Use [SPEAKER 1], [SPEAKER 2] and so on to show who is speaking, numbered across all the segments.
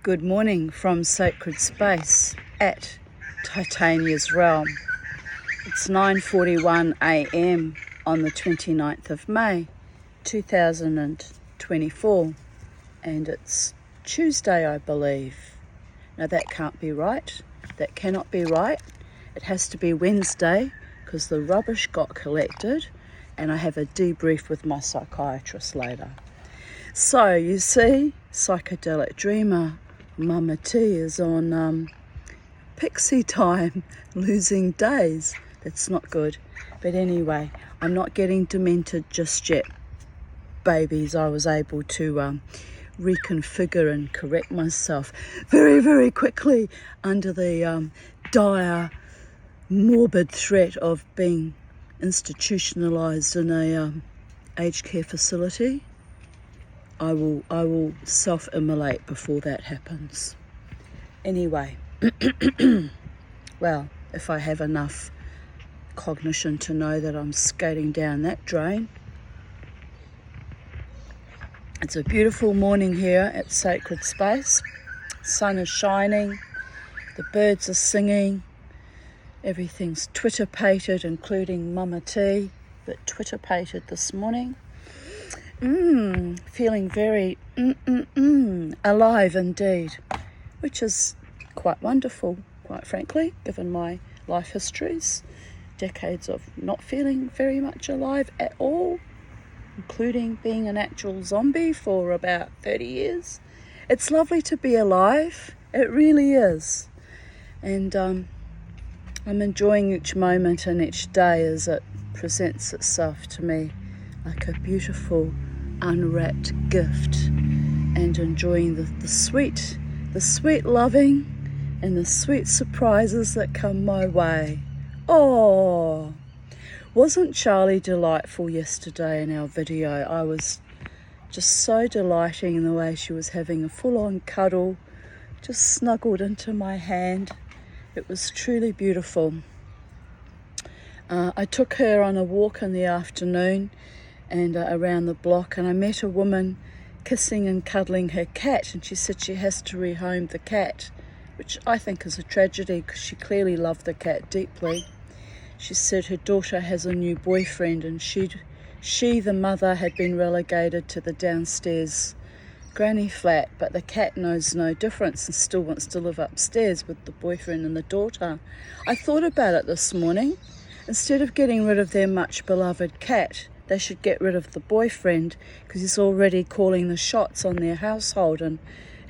[SPEAKER 1] Good morning from Sacred Space at Titania's Realm. It's 9:41 a.m. on the 29th of May 2024 and it's Tuesday, I believe. Now that can't be right. That cannot be right. It has to be Wednesday because the rubbish got collected and I have a debrief with my psychiatrist later. So you see, Psychedelic Dreamer Mama T is on pixie time, losing days. That's not good. But anyway, I'm not getting demented just yet, babies. I was able to reconfigure and correct myself very, very quickly under the dire, morbid threat of being institutionalized in a aged care facility. I will self-immolate before that happens. Anyway, well, if I have enough cognition to know that I'm skating down that drain. It's a beautiful morning here at Sacred Space. Sun is shining, the birds are singing, everything's Twitter-pated, including Mama T, but Twitter-pated this morning. Feeling very alive indeed, which is quite wonderful, quite frankly, given my life histories, decades of not feeling very much alive at all, including being an actual zombie for about 30 years. It's lovely to be alive, it really is, and I'm enjoying each moment and each day as it presents itself to me like a beautiful unwrapped gift, and enjoying the sweet loving and the sweet surprises that come my way. Oh, wasn't Charlie delightful yesterday in our video? I was just so delighting in the way she was having a full-on cuddle, just snuggled into my hand. It was truly beautiful. I took her on a walk in the afternoon and around the block, and I met a woman kissing and cuddling her cat, and she said she has to rehome the cat, which I think is a tragedy because she clearly loved the cat deeply. She said her daughter has a new boyfriend, and she the mother, had been relegated to the downstairs granny flat, but the cat knows no difference and still wants to live upstairs with the boyfriend and the daughter. I thought about it this morning. Instead of getting rid of their much beloved cat, they should get rid of the boyfriend, because he's already calling the shots on their household and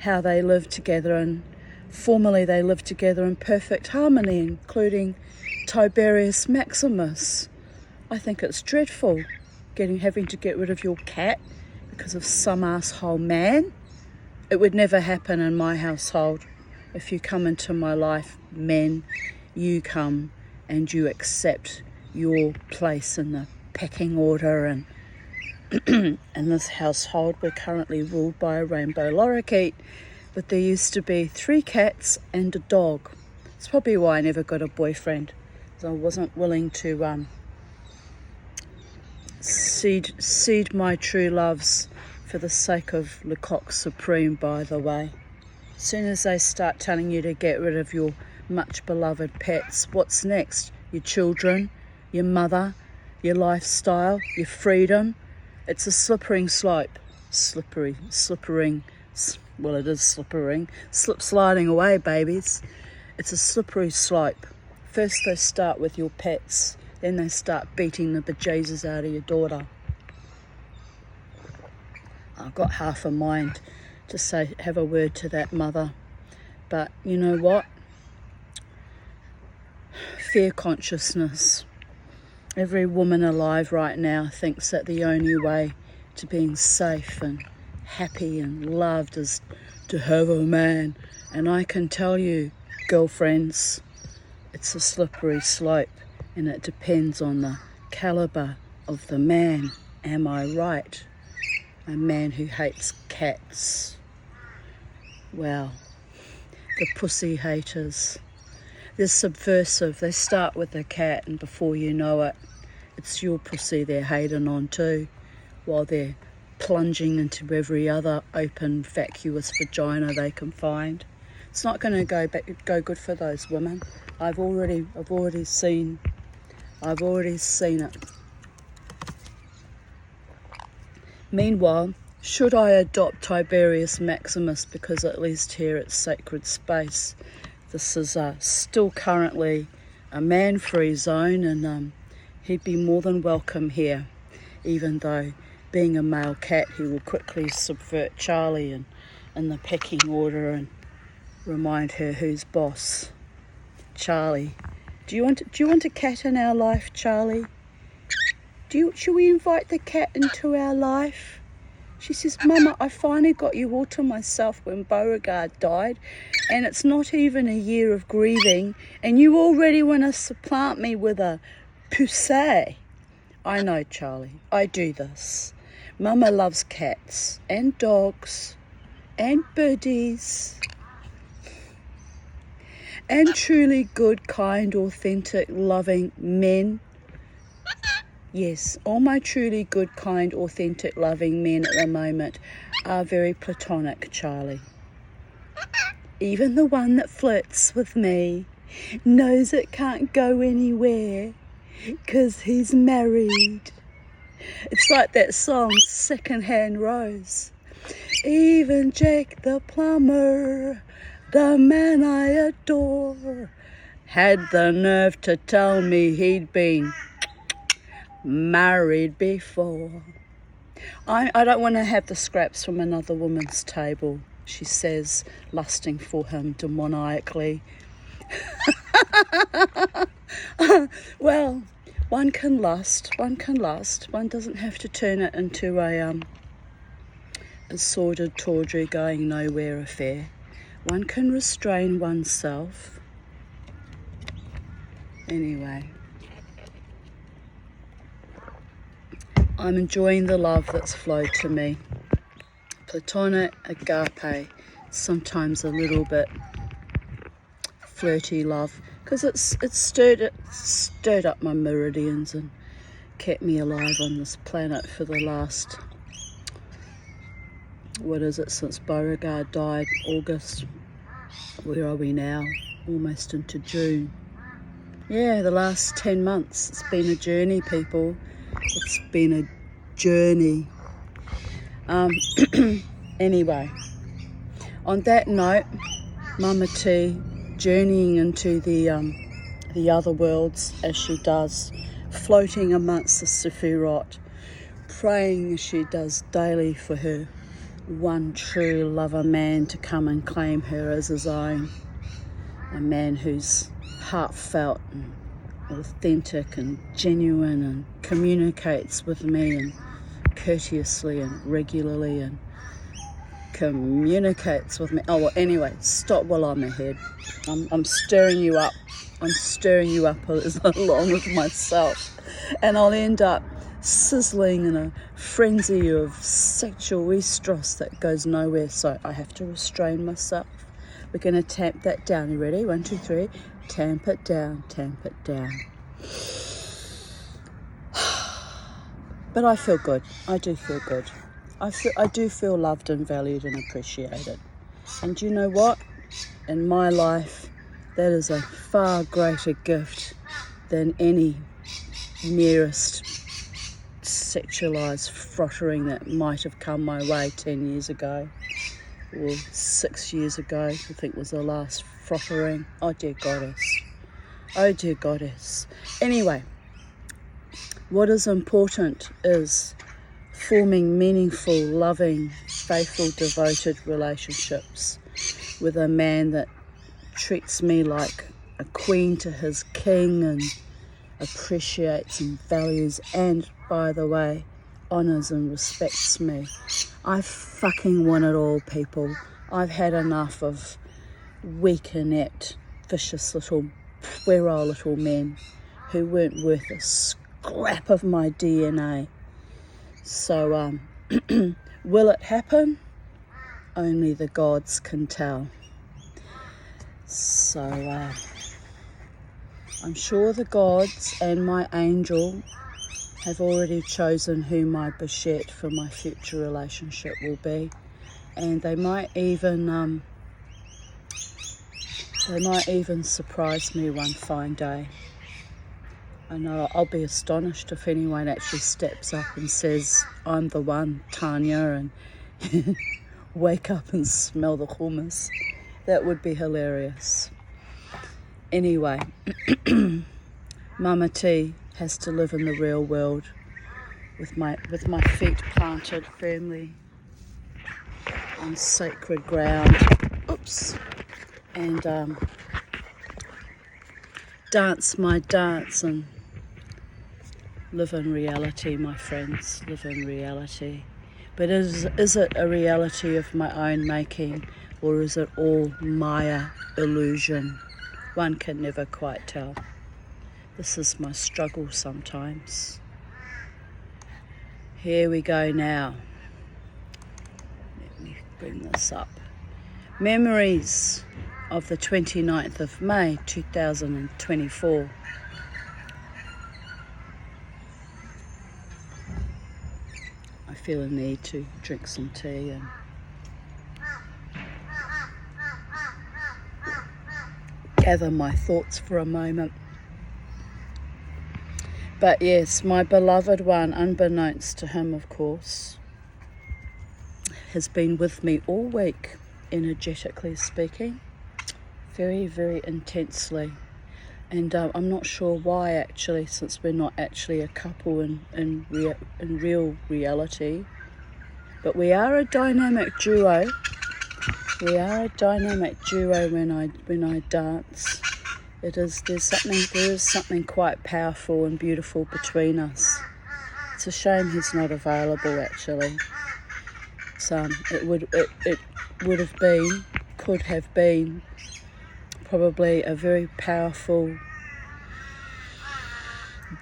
[SPEAKER 1] how they live together, and formerly they lived together in perfect harmony, including Tiberius Maximus. I think it's dreadful having to get rid of your cat because of some asshole man. It would never happen in my household. If you come into my life, men, you come and you accept your place in the pecking order, and in this household we're currently ruled by a rainbow lorikeet, but there used to be 3 cats and a dog. It's probably why I never got a boyfriend, because I wasn't willing to cede my true loves for the sake of Le Coq Supreme, by the way. As soon as they start telling you to get rid of your much beloved pets, what's next? Your children, your mother, your lifestyle, your freedom. It's a slippery slope. Well, it is slippering. Sliding away, babies. It's a slippery slope. First they start with your pets, then they start beating the bejesus out of your daughter. I've got half a mind to say, have a word to that mother. But you know what? Fear consciousness. Every woman alive right now thinks that the only way to being safe and happy and loved is to have a man. And I can tell you, girlfriends, it's a slippery slope, and it depends on the caliber of the man. Am I right? A man who hates cats. Well, the pussy haters. They're subversive. They start with a cat, and before you know it, it's your pussy they're hating on too, while they're plunging into every other open, vacuous vagina they can find. It's not going to go good for those women. I've already seen it. Meanwhile, should I adopt Tiberius Maximus, because at least here it's sacred space, this is still currently a man-free zone, and he'd be more than welcome here, even though being a male cat he will quickly subvert Charlie in the pecking order and remind her who's boss. Charlie, do you want a cat in our life, Charlie? Should we invite the cat into our life? She says, Mama, I finally got you all to myself when Beauregard died, and it's not even a year of grieving, and you already want to supplant me with a Poussey. I know, Charlie, I do this. Mama loves cats and dogs and birdies and truly good, kind, authentic, loving men. Yes, all my truly good, kind, authentic, loving men at the moment are very platonic, Charlie. Even the one that flirts with me knows it can't go anywhere 'cause he's married. It's like that song, Secondhand Rose. Even Jake the plumber, the man I adore, had the nerve to tell me he'd been married before. I don't want to have the scraps from another woman's table, she says, lusting for him demoniacally. Well, one can lust. One doesn't have to turn it into a sordid, tawdry, going nowhere affair. One can restrain oneself. Anyway, I'm enjoying the love that's flowed to me. Platonic, agape, sometimes a little bit flirty love, because it's stirred up my meridians and kept me alive on this planet for the last, since Beauregard died, August. Where are we now? Almost into June. Yeah, the last 10 months. It's been a journey, people. It's been a journey. Anyway, on that note, Mama T, journeying into the other worlds as she does, floating amongst the Sephirot, praying as she does daily for her one true lover man to come and claim her as his own, a man who's heartfelt and authentic and genuine and communicates with me and courteously and regularly and communicates with me. Oh, well, anyway, stop while I'm ahead. I'm stirring you up. I'm stirring you up along with myself, and I'll end up sizzling in a frenzy of sexual estrus that goes nowhere, so I have to restrain myself. We're going to tamp that down. You ready? 1, 2, 3. Tamp it down, tamp it down. But I feel good. I do feel good. I do feel loved and valued and appreciated. And you know what? In my life, that is a far greater gift than any nearest sexualized frottering that might have come my way 10 years ago or 6 years ago. I think was the last frottering. Oh dear goddess. Oh dear goddess. Anyway, what is important is forming meaningful, loving, faithful, devoted relationships with a man that treats me like a queen to his king and appreciates and values and, by the way, honours and respects me. I fucking want it all, people. I've had enough of weak, inept, vicious little puerile little men who weren't worth a scrap of my DNA. So, will it happen? Only the gods can tell. So, I'm sure the gods and my angel have already chosen who my Bichette for my future relationship will be, and they might even surprise me one fine day. I know I'll be astonished if anyone actually steps up and says, I'm the one, Tanya, and wake up and smell the hummus. That would be hilarious. Anyway, Mama T has to live in the real world with my feet planted firmly on sacred ground. Oops. And dance my dance and live in reality, my friends, live in reality. But is it a reality of my own making, or is it all Maya illusion? One can never quite tell. This is my struggle sometimes. Here we go now. Let me bring this up. Memories of the 29th of May 2024. I feel a need to drink some tea and gather my thoughts for a moment. But yes, my beloved one, unbeknownst to him of course, has been with me all week, energetically speaking, very, very intensely. And I'm not sure why actually, since we're not actually a couple in real reality. But we are a dynamic duo. We are a dynamic duo when I dance. There is something quite powerful and beautiful between us. It's a shame he's not available actually. Could have been probably a very powerful,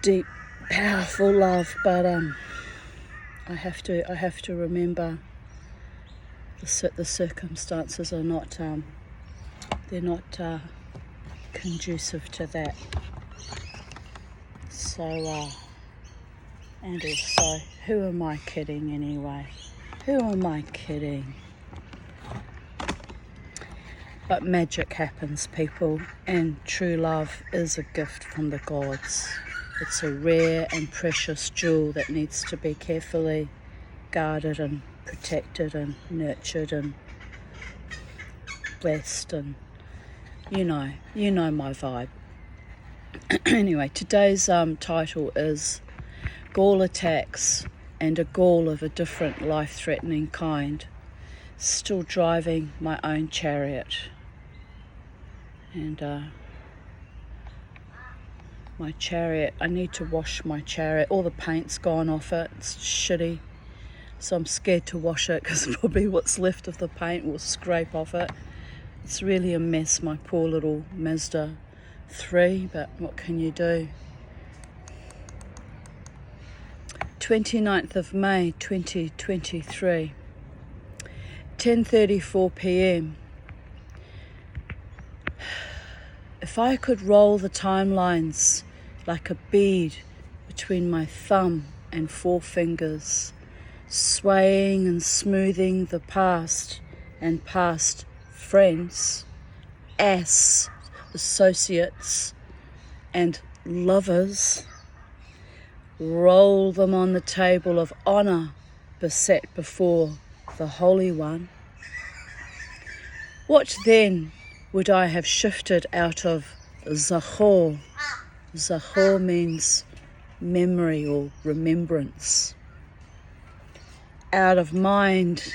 [SPEAKER 1] deep, powerful love, but I have to remember the circumstances are not they're not conducive to that. So and also, who am I kidding anyway? Who am I kidding? But magic happens, people, and true love is a gift from the gods. It's a rare and precious jewel that needs to be carefully guarded and protected and nurtured and blessed, and you know my vibe. Anyway, today's title is Gall Attacks, and a Gall of a different life-threatening kind, still driving my own chariot. And my chariot, I need to wash my chariot. All the paint's gone off it, it's shitty. So I'm scared to wash it because probably what's left of the paint will scrape off it. It's really a mess, my poor little Mazda 3, but what can you do? 29th of May 2023, 10:34 p.m. If I could roll the timelines like a bead between my thumb and forefingers, swaying and smoothing the past and past friends, associates and lovers, roll them on the table of honour beset before the Holy One, what then would I have shifted out of Zachor? Zachor means memory or remembrance. Out of mind,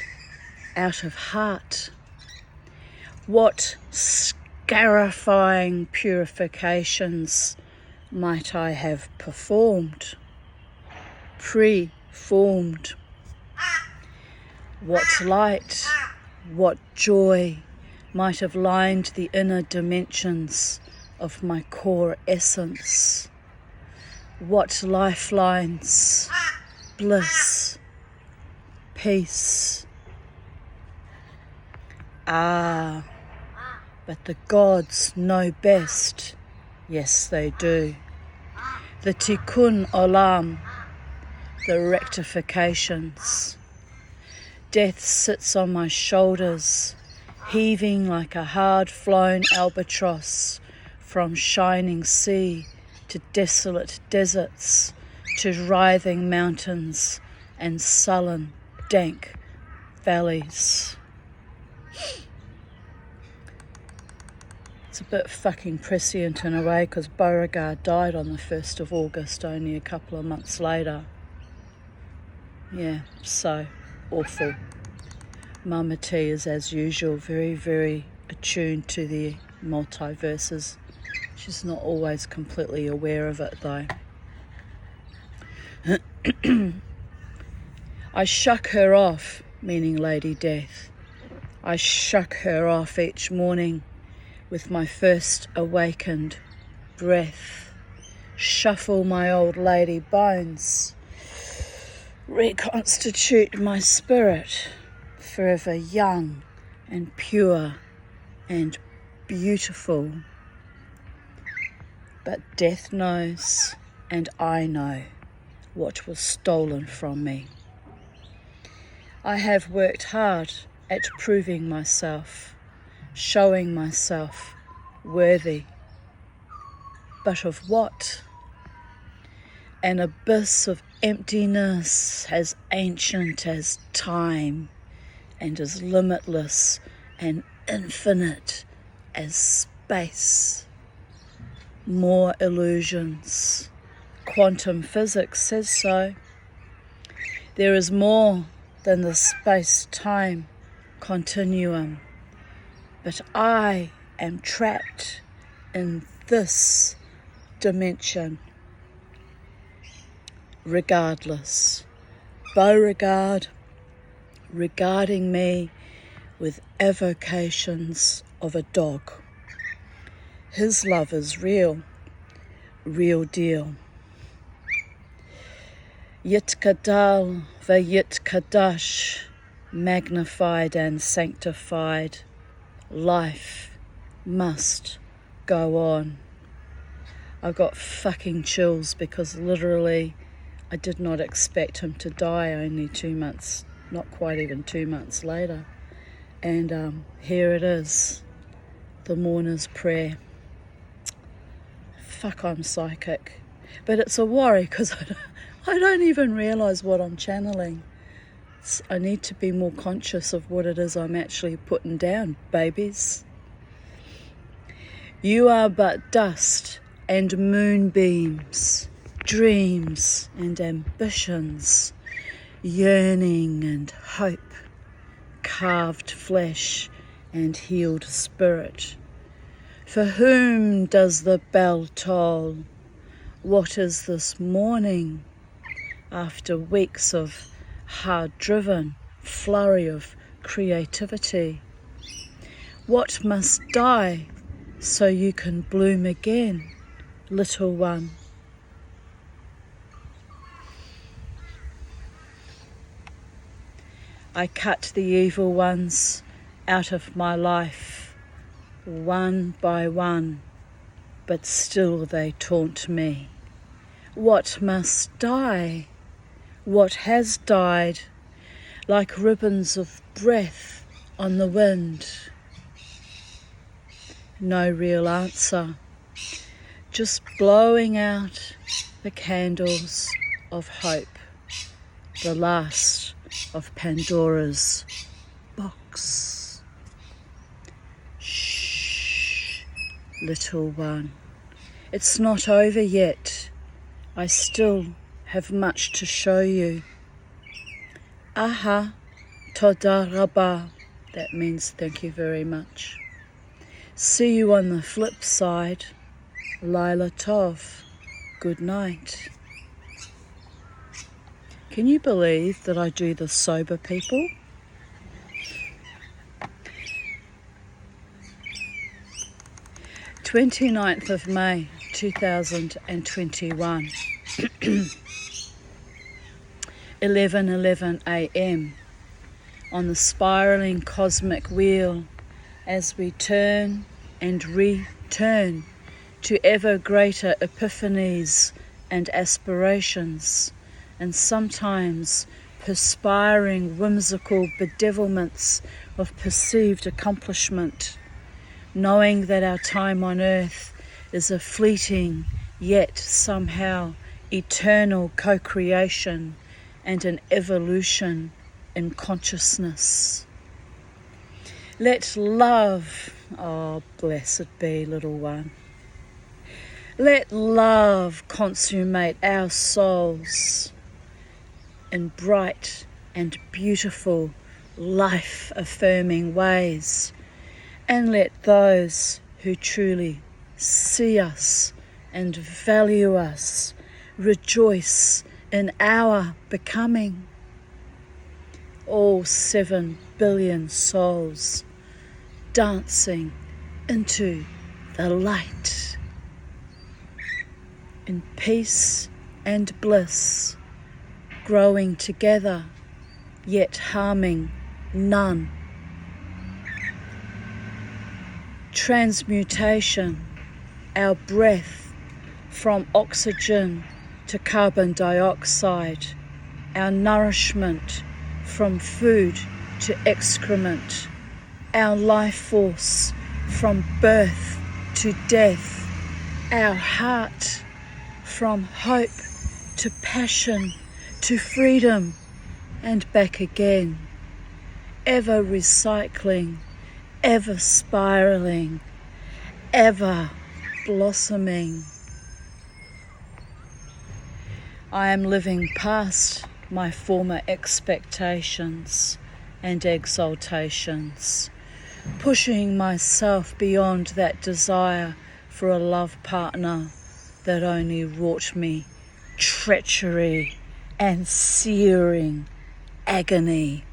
[SPEAKER 1] out of heart. What scarifying purifications might I have performed, preformed? What light, what joy might have lined the inner dimensions of my core essence? What lifelines, bliss, peace? Ah, but the gods know best. Yes, they do. The Tikkun Olam, the rectifications. Death sits on my shoulders, heaving like a hard-flown albatross from shining sea to desolate deserts, to writhing mountains and sullen, dank valleys. It's a bit fucking prescient in a way, because Beauregard died on the 1st of August, only a couple of months later. Yeah, so awful. Mama T is, as usual, very, very attuned to the multiverses. She's not always completely aware of it, though. I shuck her off, meaning Lady Death. I shuck her off each morning with my first awakened breath. Shuffle my old lady bones. Reconstitute my spirit, forever young and pure and beautiful. But death knows, and I know, what was stolen from me. I have worked hard at proving myself, showing myself worthy. But of what? An abyss of emptiness as ancient as time, and as limitless and infinite as space. More illusions. Quantum physics says so. There is more than the space-time continuum, but I am trapped in this dimension. Regardless, Beauregard regarding me with evocations of a dog. His love is real, real deal. Yitkadal Vayitkadash, magnified and sanctified. Life must go on. I got fucking chills because literally I did not expect him to die only 2 months, not quite even 2 months later. And here it is, the mourner's prayer. Fuck, I'm psychic. But it's a worry because I don't even realise what I'm channeling. I need to be more conscious of what it is I'm actually putting down, babies. You are but dust and moonbeams, dreams and ambitions, yearning and hope, carved flesh and healed spirit. For whom does the bell toll? What is this morning? After weeks of hard-driven flurry of creativity. What must die so you can bloom again, little one? I cut the evil ones out of my life, one by one, but still they taunt me. What must die? What has died? Like ribbons of breath on the wind. No real answer, just blowing out the candles of hope, the last of Pandora's box. Shh, little one, it's not over yet. I still have much to show you. Aha, toda rabba, that means thank you very much. See you on the flip side. Laila Tov, good night. Can you believe that I do the sober people? May 29th, 2021. 11:11 a.m. on the spiraling cosmic wheel as we turn and return to ever greater epiphanies and aspirations and sometimes perspiring, whimsical bedevilments of perceived accomplishment, knowing that our time on earth is a fleeting yet somehow eternal co-creation and an evolution in consciousness. Let love, oh blessed be little one, let love consummate our souls in bright and beautiful life-affirming ways, and let those who truly see us and value us rejoice in our becoming. All 7 billion souls dancing into the light in peace and bliss, growing together yet harming none. Transmutation, our breath from oxygen to carbon dioxide, our nourishment from food to excrement, our life force from birth to death, our heart from hope to passion to freedom and back again, ever recycling, ever spiraling, ever blossoming. I am living past my former expectations and exaltations, pushing myself beyond that desire for a love partner that only wrought me treachery and searing agony,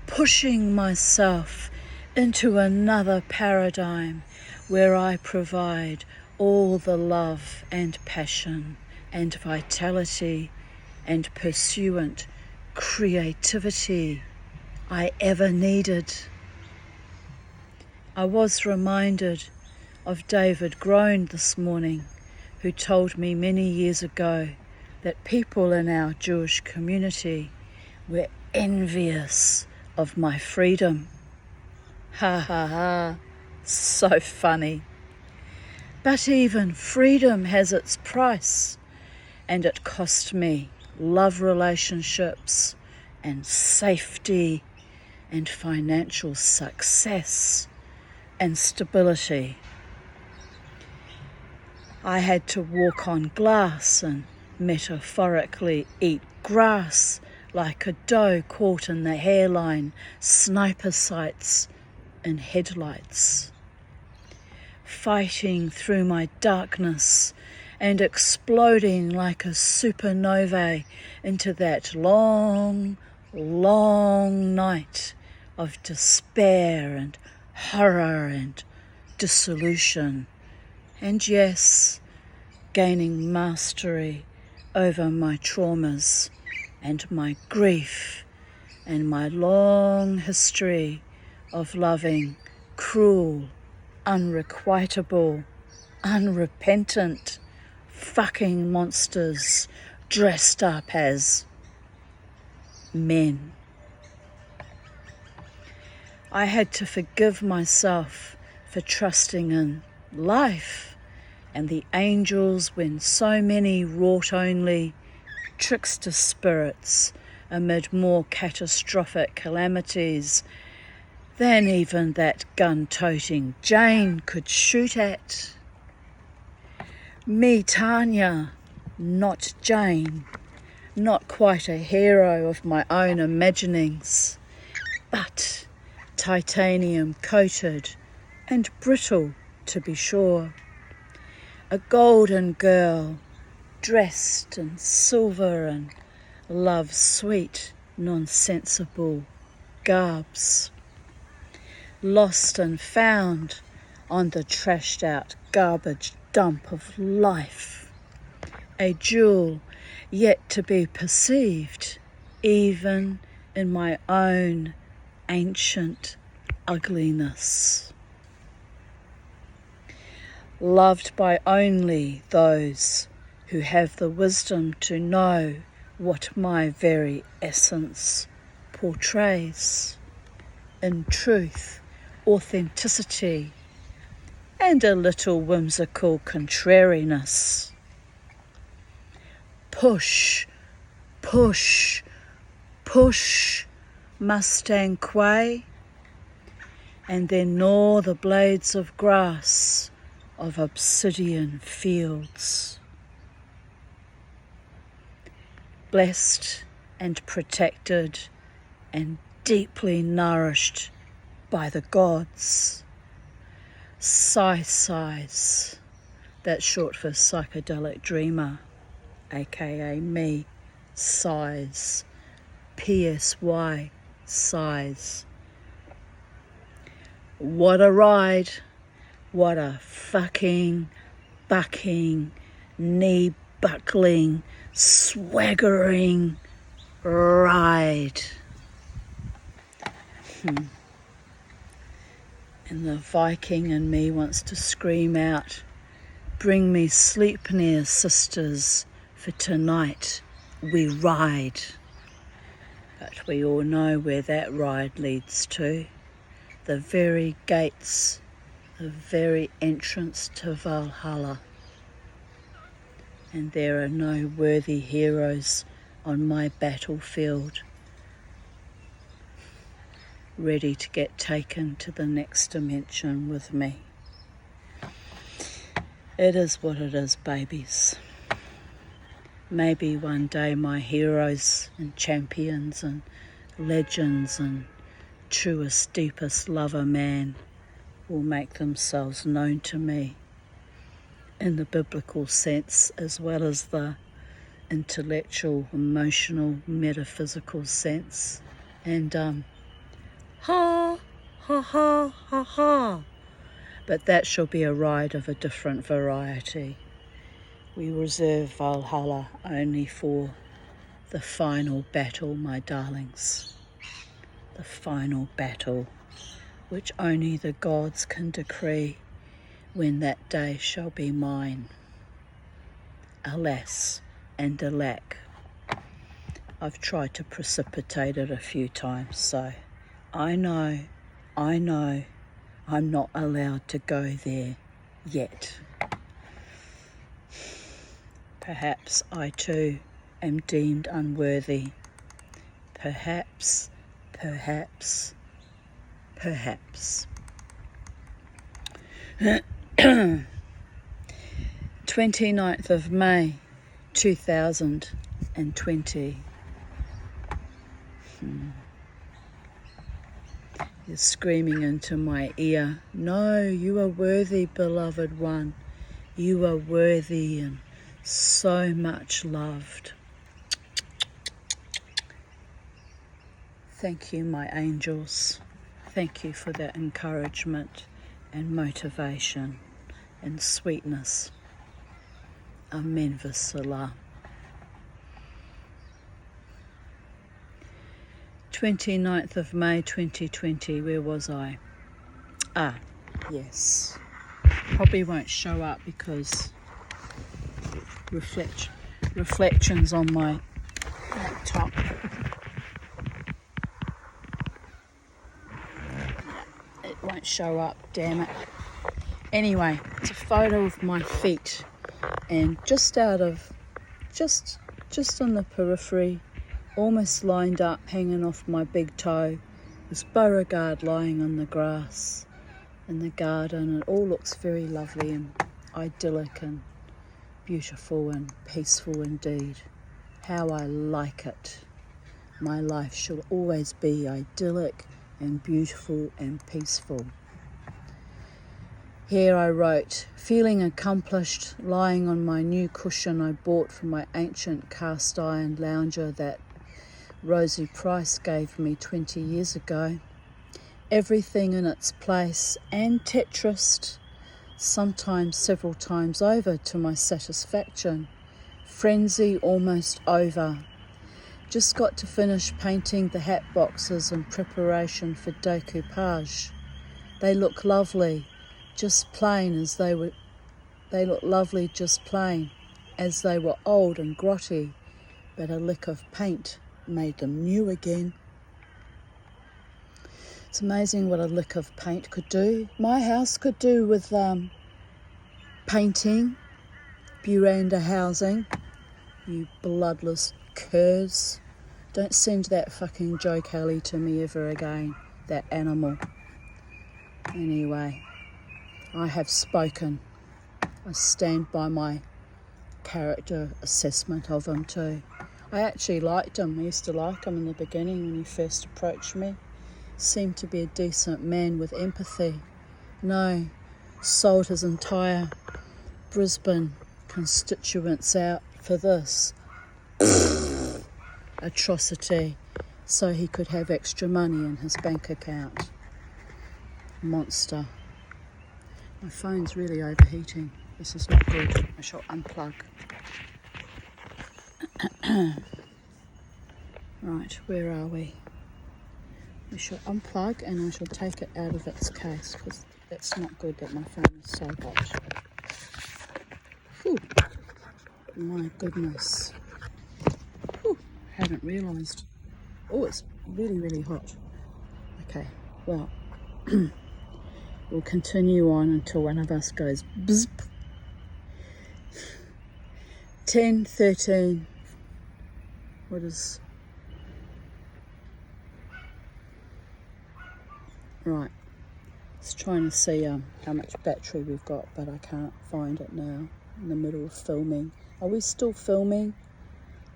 [SPEAKER 1] pushing myself into another paradigm where I provide all the love and passion and vitality and pursuant creativity I ever needed. I was reminded of David Groen this morning, who told me many years ago that people in our Jewish community were envious of my freedom. Ha ha ha, so funny. But even freedom has its price, and it cost me love relationships and safety and financial success and stability. I had to walk on glass and metaphorically eat grass like a doe caught in the hairline, sniper sights and headlights, fighting through my darkness and exploding like a supernova into that long, long night of despair and horror and dissolution. And yes, gaining mastery over my traumas and my grief and my long history of loving cruel, unrequitable, unrepentant fucking monsters dressed up as men. I had to forgive myself for trusting in life and the angels when so many wrought only trickster spirits amid more catastrophic calamities than even that gun-toting Jane could shoot at. Me, Tanya, not Jane, not quite a hero of my own imaginings, but titanium coated and brittle to be sure. A golden girl dressed in silver and love's sweet, nonsensible garbs, lost and found on the trashed out garbage dump of life, a jewel yet to be perceived even in my own ancient ugliness. Loved by only those who have the wisdom to know what my very essence portrays in truth, authenticity, and a little whimsical contrariness. Push, push, push, Mustang Quay, and then gnaw the blades of grass of obsidian fields. Blessed and protected and deeply nourished by the gods. Sighs, that's short for psychedelic dreamer, aka me, sighs, PSY, sighs. What a ride, what a fucking bucking, knee-buckling, swaggering ride. And the Viking in me wants to scream out, bring me Sleipnir sisters, for tonight we ride. But we all know where that ride leads to. The very gates, the very entrance to Valhalla. And there are no worthy heroes on my battlefield, ready to get taken to the next dimension with me. It is what it is, babies. Maybe one day my heroes and champions and legends and truest, deepest lover man will make themselves known to me in the biblical sense as well as the intellectual, emotional, metaphysical sense. And ha, ha, ha, ha, ha. But that shall be a ride of a different variety. We reserve Valhalla only for the final battle, my darlings. The final battle, which only the gods can decree when that day shall be mine. Alas and alack, I've tried to precipitate it a few times, so I know, I'm not allowed to go there yet. Perhaps I too am deemed unworthy. Perhaps. 29th of May 2020. You're screaming into my ear, no, you are worthy, beloved one. You are worthy and so much loved. Thank you, my angels. Thank you for that encouragement and motivation and sweetness. Amen v'salam. 29th of May 2020, where was I? Yes. Probably won't show up because reflections on my laptop. It won't show up, damn it. Anyway, it's a photo of my feet, and just on the periphery, almost lined up, hanging off my big toe, was Beauregard lying on the grass in the garden. It all looks very lovely and idyllic and beautiful and peaceful indeed. How I like it. My life shall always be idyllic and beautiful and peaceful. Here I wrote, feeling accomplished, lying on my new cushion I bought from my ancient cast iron lounger that Rosie Price gave me 20 years ago. Everything in its place and Tetrised, sometimes several times over to my satisfaction. Frenzy almost over. Just got to finish painting the hat boxes in preparation for decoupage. They look lovely, just plain as they look lovely just plain. as they were old and grotty, but a lick of paint made them new again. It's amazing what a lick of paint could do. My house could do with painting, Buranda housing, you bloodless curs. Don't send that fucking Joe Kelly to me ever again, that animal. Anyway, I have spoken. I stand by my character assessment of him too. I actually liked him. I used to like him in the beginning when he first approached me. Seemed to be a decent man with empathy. No, sold his entire Brisbane constituents out for this atrocity so he could have extra money in his bank account. Monster. My phone's really overheating. This is not good. I shall unplug. Right, where are we? We shall unplug and I shall take it out of its case because it's not good that my phone is so hot. Whew. My goodness. Whew. Hadn't realised. Oh, it's really, really hot. Okay, well, we'll continue on until one of us goes bzz. 10, 13. What is... Right, it's trying to see how much battery we've got, but I can't find it now. In the middle of filming. Are we still filming?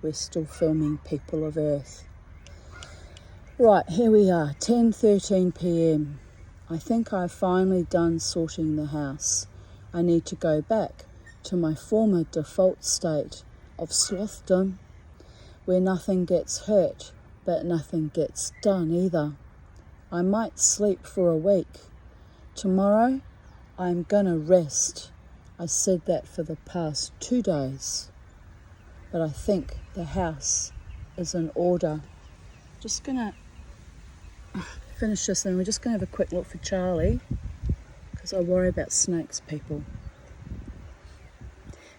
[SPEAKER 1] We're still filming, people of Earth. Right, here we are, 10:13 p.m. I think I've finally done sorting the house. I need to go back to my former default state of slothdom, where nothing gets hurt, but nothing gets done either. I might sleep for a week. Tomorrow, I'm gonna rest. I said that for the past 2 days. But I think the house is in order. Just gonna finish this and we're just gonna have a quick look for Charlie because I worry about snakes, people.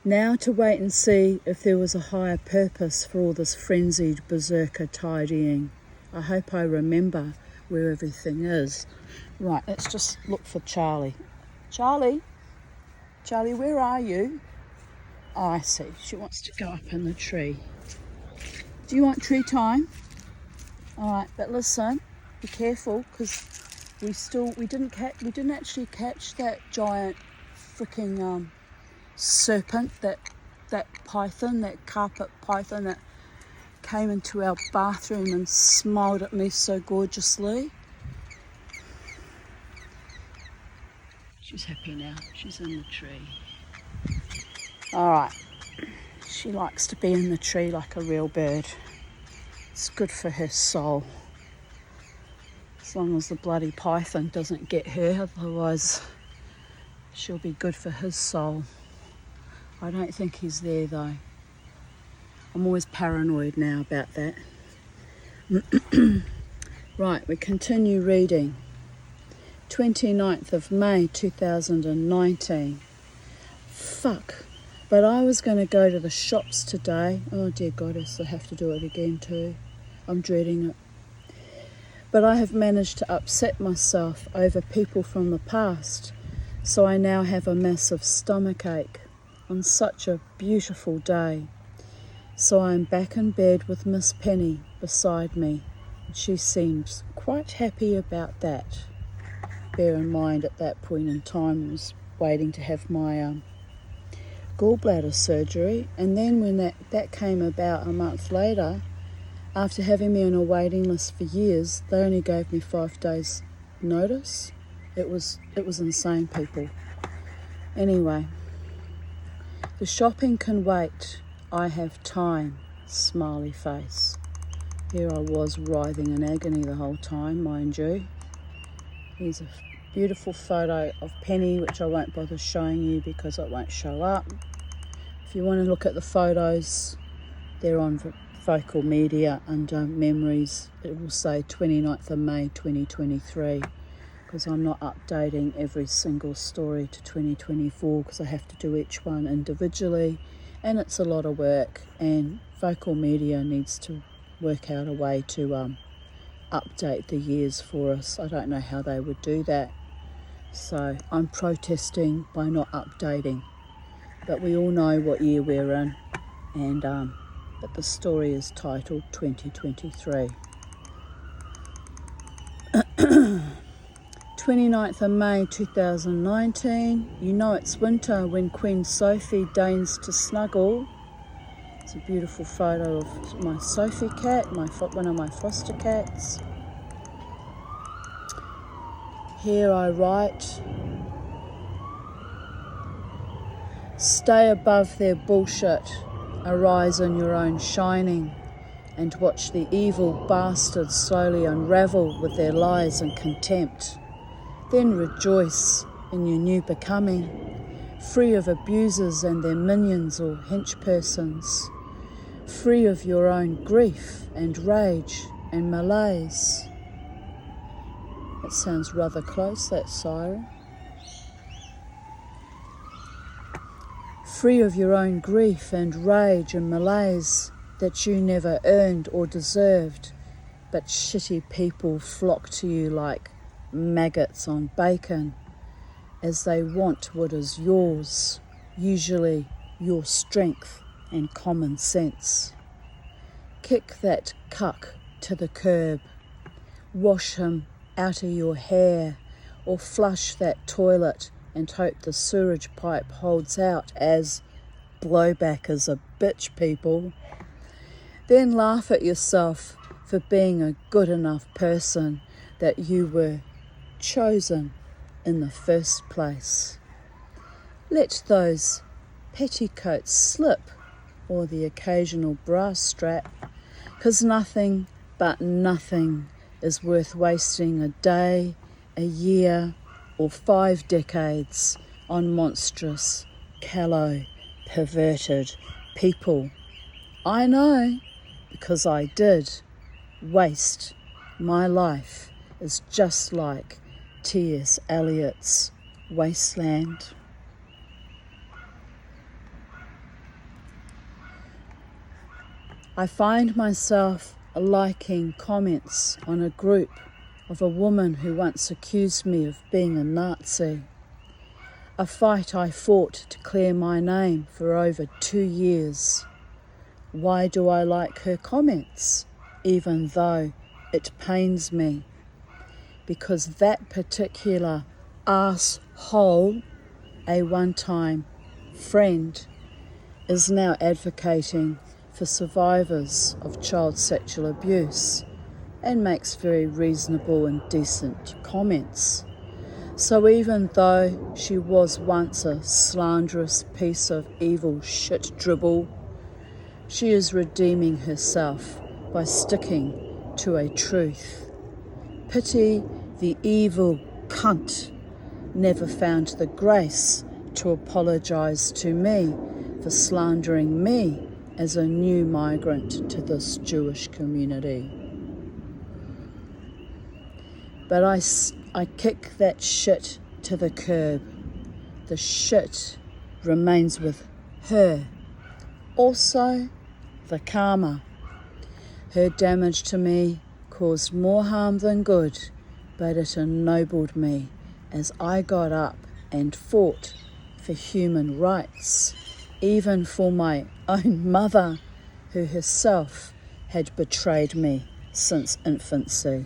[SPEAKER 1] Now to wait and see if there was a higher purpose for all this frenzied berserker tidying. I hope I remember where everything is. Right, let's just look for Charlie. Charlie, where are you? Oh, I see. She wants to go up in the tree. Do you want tree time? All right, but listen, be careful because we didn't actually catch that giant freaking serpent, that python, that carpet python that came into our bathroom and smiled at me so gorgeously. She's happy now. She's in the tree. All right. She likes to be in the tree like a real bird. It's good for her soul. As long as the bloody python doesn't get her, otherwise she'll be good for his soul. I don't think he's there though. I'm always paranoid now about that. Right, we continue reading. 29th of May 2019. Fuck. But I was going to go to the shops today. Oh dear goddess, I have to do it again too. I'm dreading it. But I have managed to upset myself over people from the past, so I now have a massive stomachache on such a beautiful day. So I'm back in bed with Miss Penny beside me, and she seems quite happy about that. Bear in mind at that point in time I was waiting to have my gallbladder surgery, and then when that came about a month later, after having me on a waiting list for years, they only gave me 5 days notice. It was insane, people. Anyway, the shopping can wait. I have time, smiley face. Here I was writhing in agony the whole time, mind you. Here's a beautiful photo of Penny, which I won't bother showing you because it won't show up. If you want to look at the photos, they're on Vocal Media under Memories. It will say 29th of May 2023 because I'm not updating every single story to 2024 because I have to do each one individually And it's a lot of work, and Vocal Media needs to work out a way to update the years for us. I don't know how they would do that. So I'm protesting by not updating. But we all know what year we're in, and but the story is titled 2023. 29th of May 2019. You know it's winter when Queen Sophie deigns to snuggle. It's a beautiful photo of my Sophie cat, one of my foster cats. Here I write, stay above their bullshit, arise in your own shining, and watch the evil bastards slowly unravel with their lies and contempt. Then rejoice in your new becoming, free of abusers and their minions or henchpersons, free of your own grief and rage and malaise. That sounds rather close, that siren. Free of your own grief and rage and malaise that you never earned or deserved, but shitty people flock to you like maggots on bacon as they want what is yours, usually your strength and common sense. Kick that cuck to the curb, wash him out of your hair, or flush that toilet and hope the sewerage pipe holds out as blowback is a bitch, people. Then laugh at yourself for being a good enough person that you were chosen in the first place. Let those petticoats slip, or the occasional bra strap, 'cause nothing but nothing is worth wasting a day, a year, or 5 decades on monstrous, callow, perverted people. I know, because I did, waste my life is just like T.S. Eliot's Wasteland. I find myself liking comments on a group of a woman who once accused me of being a Nazi. A fight I fought to clear my name for over 2 years. Why do I like her comments, even though it pains me? Because that particular asshole, a one-time friend, is now advocating for survivors of child sexual abuse and makes very reasonable and decent comments. So even though she was once a slanderous piece of evil shit dribble, she is redeeming herself by sticking to a truth. Pity the evil cunt never found the grace to apologise to me for slandering me as a new migrant to this Jewish community. But I kick that shit to the curb. The shit remains with her. Also, the karma. Her damage to me caused more harm than good, but it ennobled me as I got up and fought for human rights, even for my own mother, who herself had betrayed me since infancy.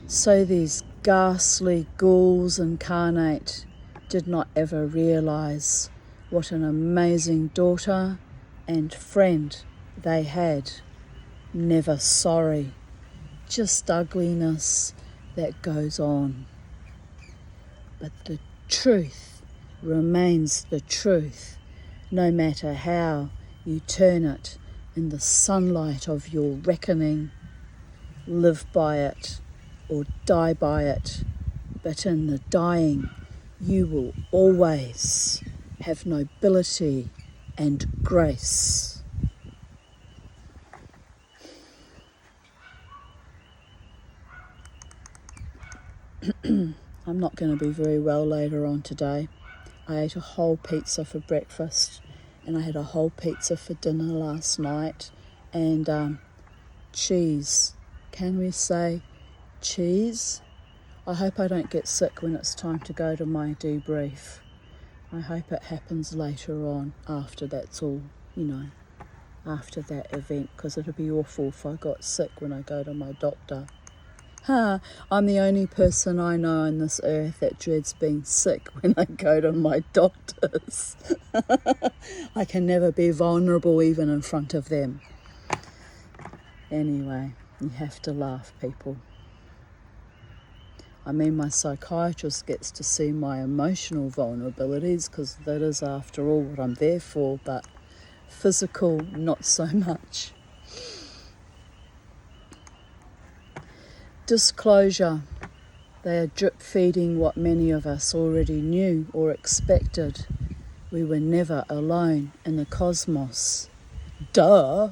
[SPEAKER 1] So these ghastly ghouls incarnate did not ever realise what an amazing daughter and friend they had. Never sorry, just ugliness that goes on. But the truth remains the truth, no matter how you turn it in the sunlight of your reckoning. Live by it or die by it, but in the dying you will always have nobility and grace. I'm not going to be very well later on today. I ate a whole pizza for breakfast and I had a whole pizza for dinner last night, and cheese. Can we say cheese? I hope I don't get sick when it's time to go to my debrief. I hope it happens later on, after that's all, after that event, because it'd be awful if I got sick when I go to my doctor. I'm the only person I know on this earth that dreads being sick when I go to my doctors. I can never be vulnerable even in front of them. Anyway, you have to laugh, people. I mean, my psychiatrist gets to see my emotional vulnerabilities, because that is, after all, what I'm there for, but physical, not so much. Disclosure. They are drip feeding what many of us already knew or expected. We were never alone in the cosmos. Duh!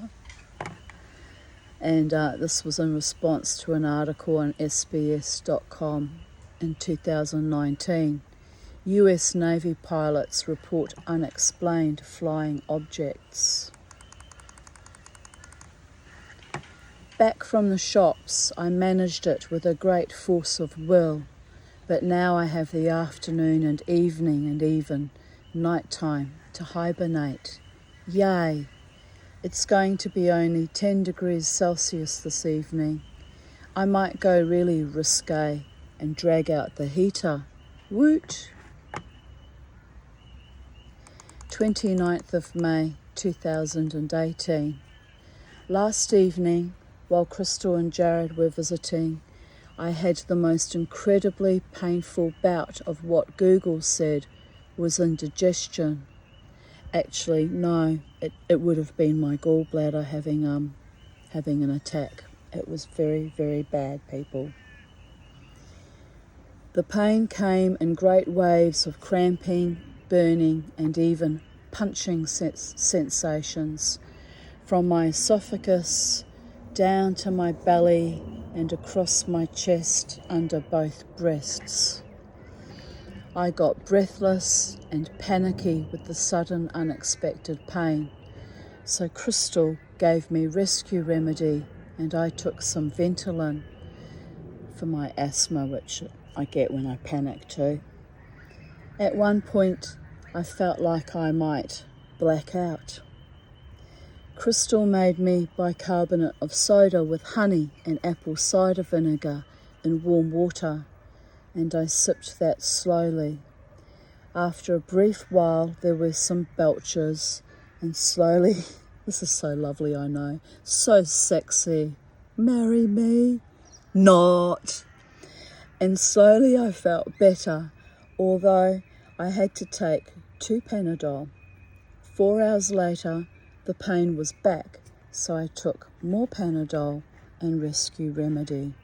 [SPEAKER 1] And this was in response to an article on SBS.com in 2019. US Navy pilots report unexplained flying objects. Back from the shops, I managed it with a great force of will, but now I have the afternoon and evening and even night time to hibernate. Yay! It's going to be only 10 degrees Celsius this evening. I might go really risque and drag out the heater. Woot! 29th of May 2018. Last evening, while Crystal and Jared were visiting, I had the most incredibly painful bout of what Google said was indigestion. Actually, no, it would have been my gallbladder having an attack. It was very, very bad, people. The pain came in great waves of cramping, burning, and even punching sensations from my esophagus down to my belly and across my chest under both breasts. I got breathless and panicky with the sudden unexpected pain, so Crystal gave me rescue remedy and I took some Ventolin for my asthma, which I get when I panic too. At one point I felt like I might black out. Crystal made me bicarbonate of soda with honey and apple cider vinegar in warm water, and I sipped that slowly. After a brief while, there were some belches, and slowly, this is so lovely, I know, so sexy, marry me, not. And slowly I felt better, although I had to take 2 Panadol. 4 hours later, the pain was back, so I took more Panadol and rescue remedy.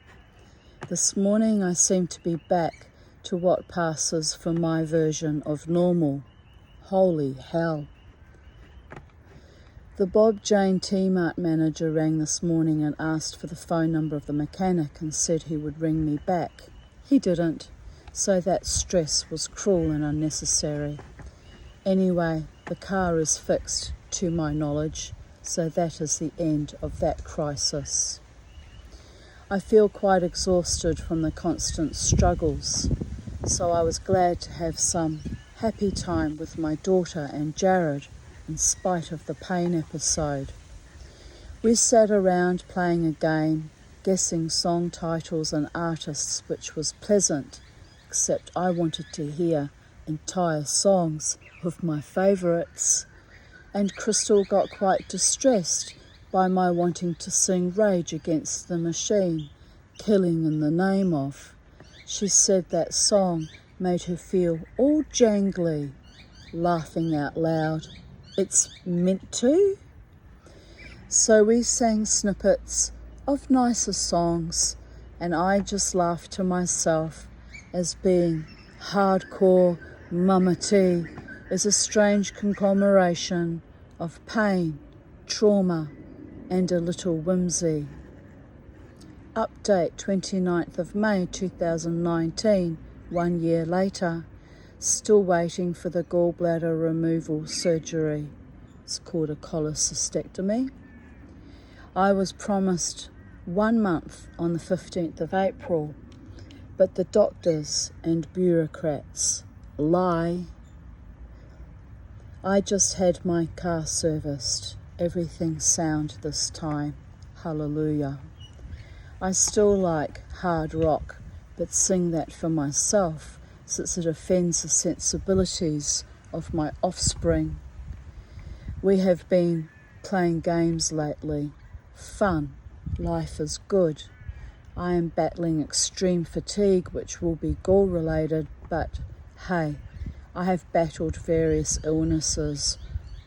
[SPEAKER 1] This morning I seem to be back to what passes for my version of normal. Holy hell. The Bob Jane T-Mart manager rang this morning and asked for the phone number of the mechanic and said he would ring me back. He didn't, so that stress was cruel and unnecessary. Anyway, the car is fixed, to my knowledge, so that is the end of that crisis. I feel quite exhausted from the constant struggles, so I was glad to have some happy time with my daughter and Jared in spite of the pain episode. We sat around playing a game, guessing song titles and artists, which was pleasant, except I wanted to hear entire songs of my favourites. And Crystal got quite distressed by my wanting to sing Rage Against the Machine, Killing in the Name of. She said that song made her feel all jangly, laughing out loud. It's meant to? So we sang snippets of nicer songs, and I just laughed to myself as being hardcore Mama T is a strange conglomeration of pain, trauma, and a little whimsy. Update 29th of May 2019, 1 year later, still waiting for the gallbladder removal surgery. It's called a cholecystectomy. I was promised 1 month on the 15th of April, but the doctors and bureaucrats lie. I just had my car serviced. Everything's sound this time. Hallelujah. I still like hard rock, but sing that for myself, since it offends the sensibilities of my offspring. We have been playing games lately. Fun. Life is good. I am battling extreme fatigue, which will be gore-related, but hey, I have battled various illnesses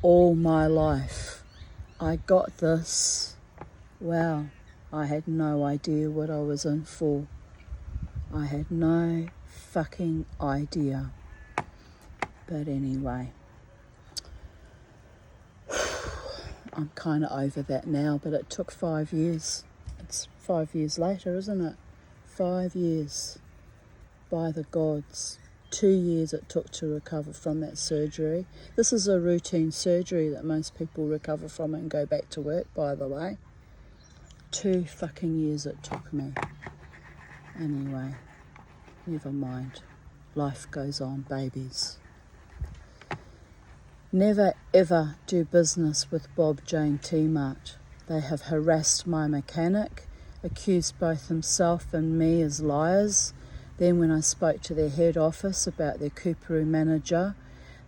[SPEAKER 1] all my life. I got this. Wow, I had no idea what I was in for. I had no fucking idea. But anyway, I'm kind of over that now, but it took 5 years. It's 5 years later, isn't it? 5 years. By the gods. 2 years it took to recover from that surgery. This is a routine surgery that most people recover from and go back to work, by the way. 2 fucking years it took me. Anyway, never mind. Life goes on, babies. Never ever do business with Bob Jane T-Mart. They have harassed my mechanic, accused both himself and me as liars. Then when I spoke to their head office about their Coorparoo manager,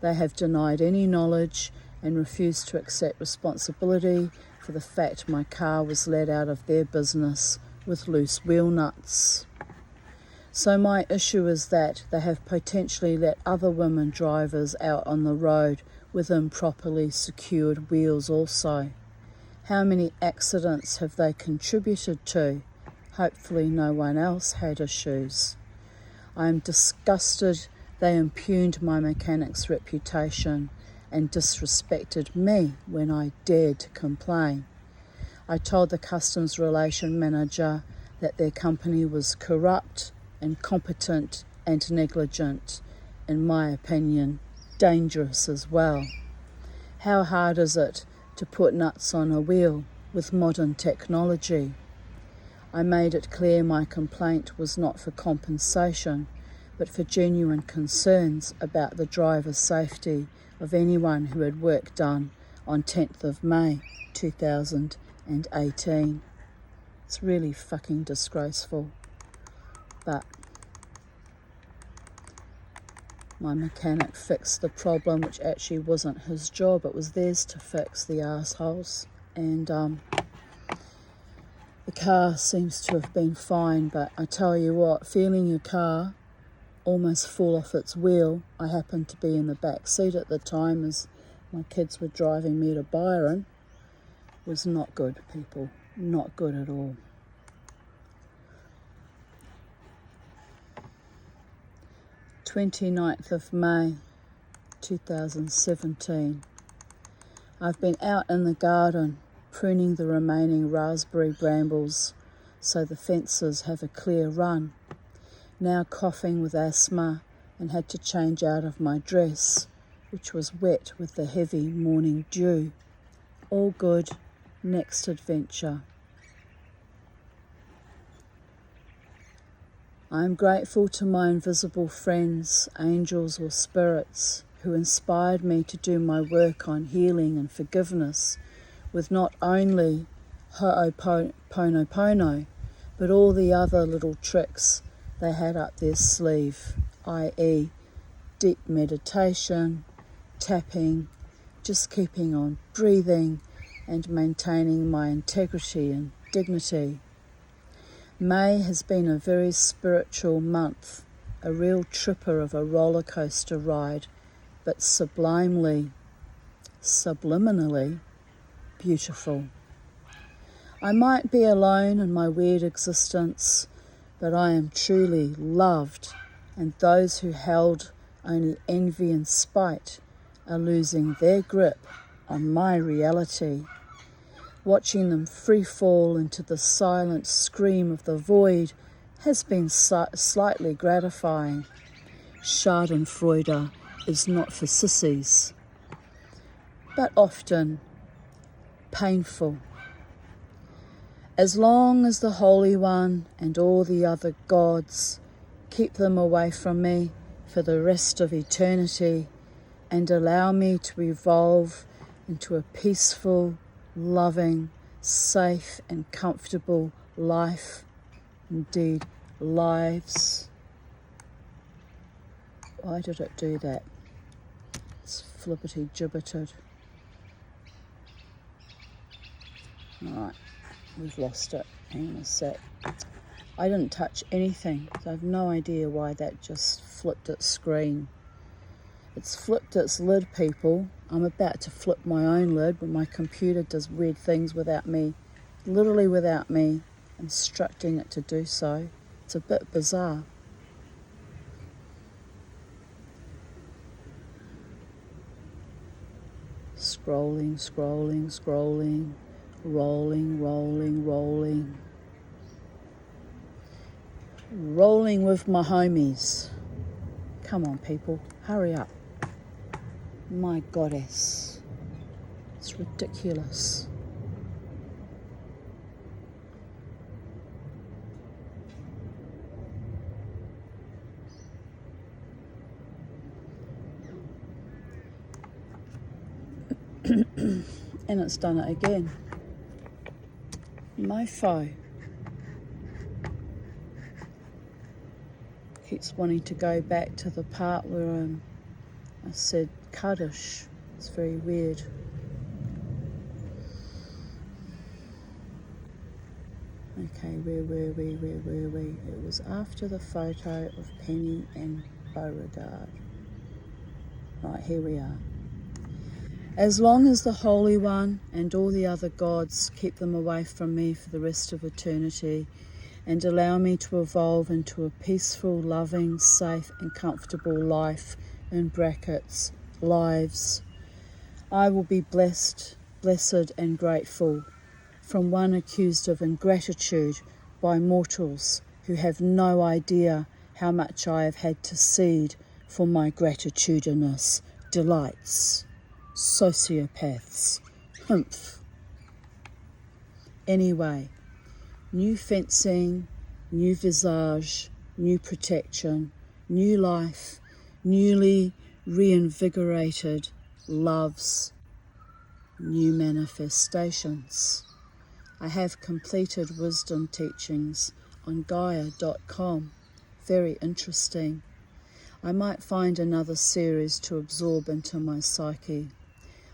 [SPEAKER 1] they have denied any knowledge and refused to accept responsibility for the fact my car was let out of their business with loose wheel nuts. So my issue is that they have potentially let other women drivers out on the road with improperly secured wheels also. How many accidents have they contributed to? Hopefully no one else had issues. I am disgusted they impugned my mechanic's reputation and disrespected me when I dared to complain. I told the customs relation manager that their company was corrupt, incompetent and negligent, in my opinion, dangerous as well. How hard is it to put nuts on a wheel with modern technology? I made it clear my complaint was not for compensation, but for genuine concerns about the driver's safety of anyone who had work done on 10th of May 2018. It's really fucking disgraceful. But my mechanic fixed the problem, which actually wasn't his job. It was theirs to fix, the arseholes. And the car seems to have been fine, but I tell you what, feeling your car almost fall off its wheel. I happened to be in the back seat at the time as my kids were driving me to Byron. Was not good, people. Not good at all. "29th of May 2017. I've been out in the garden pruning the remaining raspberry brambles so the fences have a clear run. Now coughing with asthma and had to change out of my dress, which was wet with the heavy morning dew. All good. Next adventure. I am grateful to my invisible friends, angels or spirits, who inspired me to do my work on healing and forgiveness with not only Ho'oponopono, but all the other little tricks they had up their sleeve, i.e. deep meditation, tapping, just keeping on breathing and maintaining my integrity and dignity. May has been a very spiritual month, a real tripper of a roller coaster ride, but subliminally beautiful. I might be alone in my weird existence, but I am truly loved, and those who held only envy and spite are losing their grip on my reality. Watching them free fall into the silent scream of the void has been slightly gratifying. Schadenfreude is not for sissies. but often painful. As long as the Holy One and all the other gods keep them away from me for the rest of eternity and allow me to evolve into a peaceful, loving, safe and comfortable life, indeed lives. Why did it do that? It's flippity-gibbeted. Alright, we've lost it. Hang on a sec. I didn't touch anything, so I have no idea why that just flipped its screen. It's flipped its lid, people. I'm about to flip my own lid when my computer does weird things without me, literally without me instructing it to do so. It's a bit bizarre. Scrolling, scrolling, scrolling, rolling, rolling, rolling. Rolling with my homies. Come on, people, hurry up. My goddess. It's ridiculous. And it's done it again. Mofo. Keeps wanting to go back to the part where I said Kaddish. It's very weird. Okay, where were we? It was after the photo of Penny and Beauregard. Right, here we are. As long as the Holy One and all the other gods keep them away from me for the rest of eternity and allow me to evolve into a peaceful, loving, safe and comfortable life, in brackets, lives, I will be blessed, blessed and grateful from one accused of ingratitude by mortals who have no idea how much I have had to cede for my gratitudinous delights. Sociopaths. Humph. Anyway, new fencing, new visage, new protection, new life, newly reinvigorated loves, new manifestations. I have completed wisdom teachings on Gaia.com. Very interesting. I might find another series to absorb into my psyche.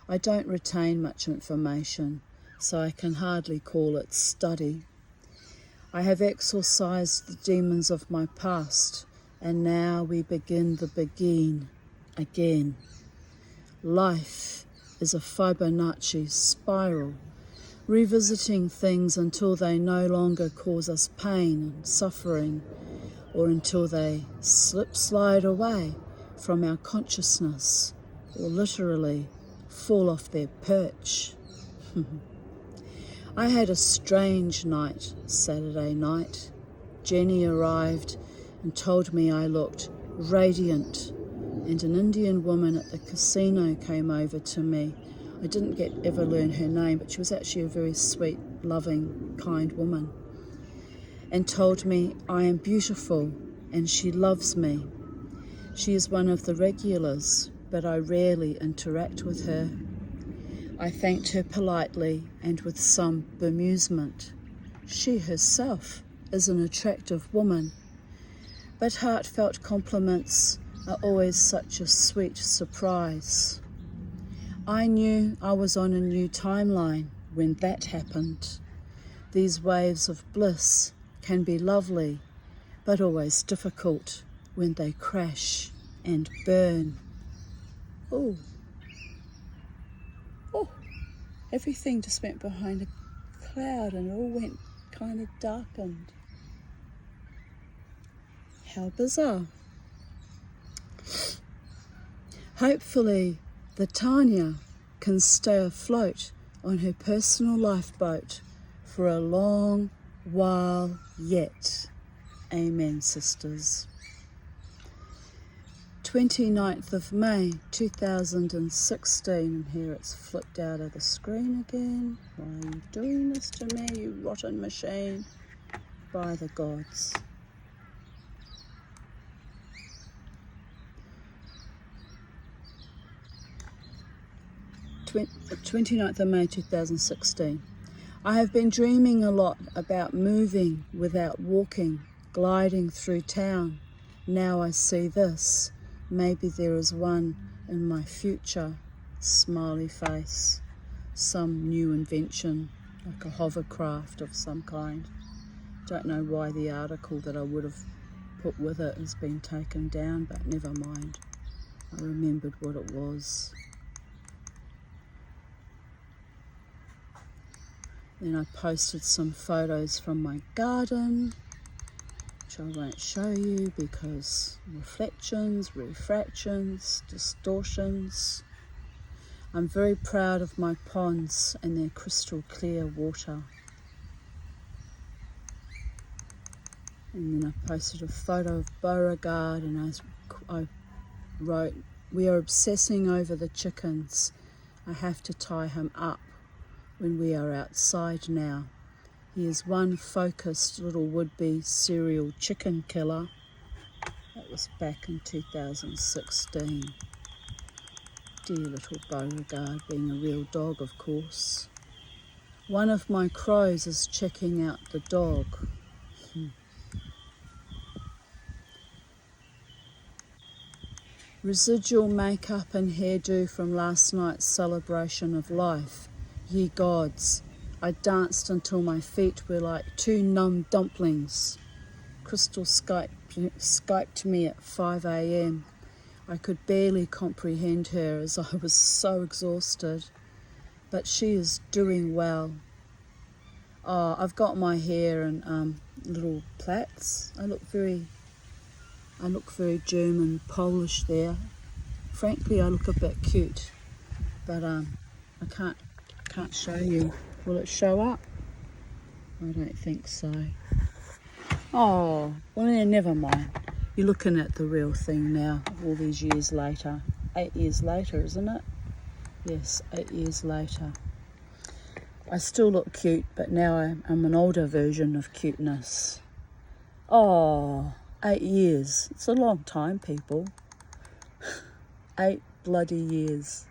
[SPEAKER 1] I don't retain much information, so I can hardly call it study. I have exorcised the demons of my past, and now we begin the begin again. Life is a Fibonacci spiral, revisiting things until they no longer cause us pain and suffering, or until they slide away from our consciousness, or literally fall off their perch. I had a strange night, Saturday night. Jenny arrived and told me I looked radiant, and an Indian woman at the casino came over to me. I didn't ever learn her name, but she was actually a very sweet, loving, kind woman, and told me I am beautiful and she loves me. She is one of the regulars, but I rarely interact with her. I thanked her politely and with some bemusement. She herself is an attractive woman, but heartfelt compliments are always such a sweet surprise. I knew I was on a new timeline when that happened. These waves of bliss can be lovely, but always difficult when they crash and burn. Oh, everything just went behind a cloud and it all went kind of darkened. How bizarre. Hopefully, the Tanya can stay afloat on her personal lifeboat for a long while yet. Amen, sisters. 29th of May 2016, and here it's flipped out of the screen again. Why are you doing this to me, you rotten machine? By the gods. The 29th of May 2016. I have been dreaming a lot about moving without walking, gliding through town. Now I see this. Maybe there is one in my future. Smiley face. Some new invention, like a hovercraft of some kind. Don't know why the article that I would have put with it has been taken down, but never mind. I remembered what it was. Then I posted some photos from my garden, which I won't show you because reflections, refractions, distortions. I'm very proud of my ponds and their crystal clear water. And then I posted a photo of Beauregard, and I wrote, "We are obsessing over the chickens. I have to tie him up when we are outside now. He is one focused little would-be serial chicken killer." That was back in 2016. Dear little Beauregard, being a real dog, of course. One of my crows is checking out the dog. Residual makeup and hairdo from last night's celebration of life. Ye gods, I danced until my feet were like two numb dumplings. Crystal Skyped me at 5 a.m. I could barely comprehend her as I was so exhausted, but she is doing well. Oh, I've got my hair in little plaits. I look very German, Polish there. Frankly, I look a bit cute, but I can't show you. Will it show up? I don't think so. Oh, well, yeah, never mind. You're looking at the real thing now, all these years later. 8 years later, isn't it? Yes, 8 years later. I still look cute, but now I'm an older version of cuteness. Oh, 8 years. It's a long time, people. 8 bloody years.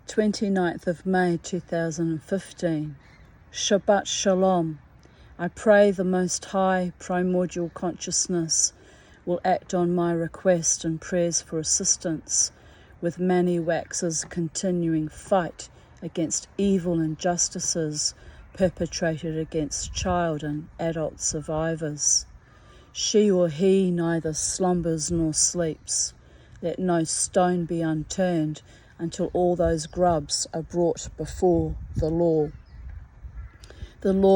[SPEAKER 1] 29th of May 2015. Shabbat Shalom. I pray the Most High Primordial Consciousness will act on my request and prayers for assistance with Manny Wax's continuing fight against evil injustices perpetrated against child and adult survivors. She or he neither slumbers nor sleeps. Let no stone be unturned until all those grubs are brought before the law